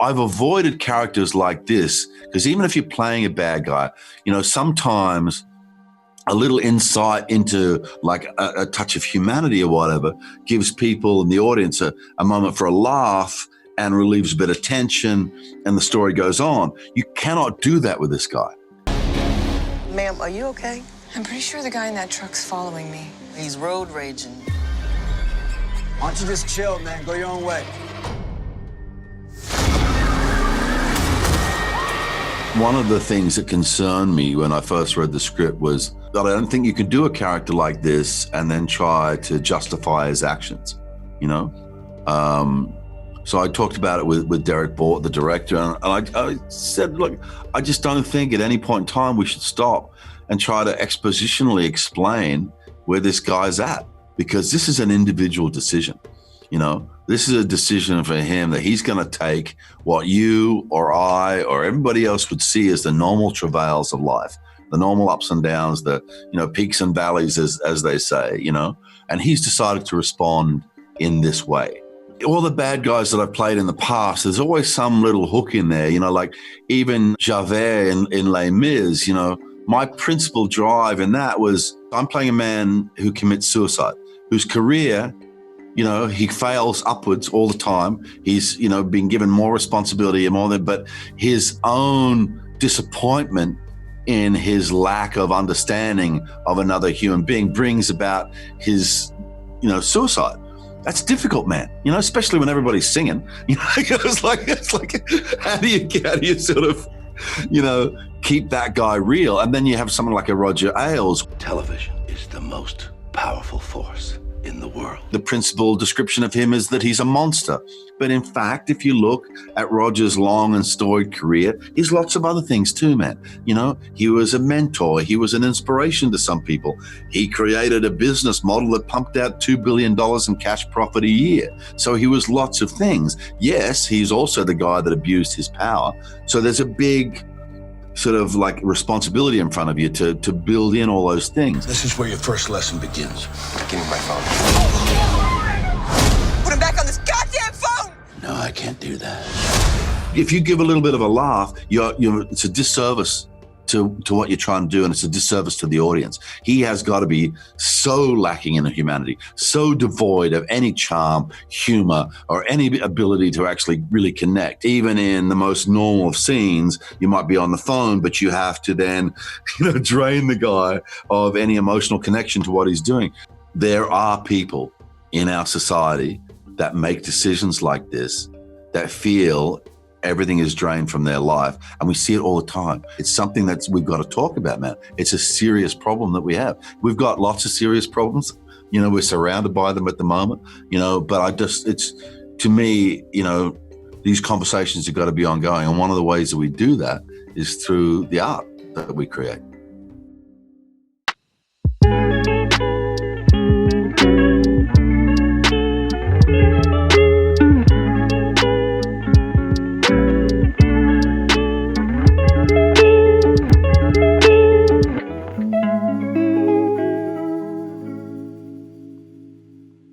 I've avoided characters like this because even if you're playing a bad guy, sometimes a little insight into like a touch of humanity or whatever gives people in the audience a moment for a laugh and relieves a bit of tension, and the story goes on. You cannot do that with this guy. Ma'am, are you okay? I'm pretty sure the guy in that truck's following me. He's road raging. Why don't you just chill, man? Go your own way. One of the things that concerned me when I first read the script was that I don't think you can do a character like this and then try to justify his actions, So I talked about it with Derek Bort, the director, and I said, look, I just don't think at any point in time we should stop and try to expositionally explain where this guy's at, because this is an individual decision. This is a decision for him that he's going to take what you or I or everybody else would see as the normal travails of life, the normal ups and downs, the peaks and valleys, as they say, and he's decided to respond in this way. All the bad guys that I've played in the past, there's always some little hook in there, like even Javert in Les Mis, my principal drive in that was I'm playing a man who commits suicide, whose career, he fails upwards all the time. He's, being given more responsibility and more than, but his own disappointment in his lack of understanding of another human being brings about his, suicide. That's difficult, man. Especially when everybody's singing. It's like how do you sort of, keep that guy real? And then you have someone like a Roger Ailes. Television is the most powerful force in the world. The principal description of him is that he's a monster. But in fact, if you look at Roger's long and storied career, he's lots of other things too, man. He was a mentor. He was an inspiration to some people. He created a business model that pumped out $2 billion in cash profit a year. So he was lots of things. Yes, he's also the guy that abused his power. So there's a big sort of like responsibility in front of you to build in all those things. This is where your first lesson begins. Give me my phone. Put him back on this goddamn phone! No, I can't do that. If you give a little bit of a laugh, it's a disservice to what you're trying to do, and it's a disservice to the audience. He has got to be so lacking in humanity, so devoid of any charm, humor, or any ability to actually really connect. Even in the most normal of scenes, you might be on the phone, but you have to then, drain the guy of any emotional connection to what he's doing. There are people in our society that make decisions like this, that feel everything is drained from their life, and we see it all the time. It's something that we've got to talk about, man. It's a serious problem that we have. We've got lots of serious problems. We're surrounded by them at the moment, but it's, to me, these conversations have got to be ongoing. And one of the ways that we do that is through the art that we create.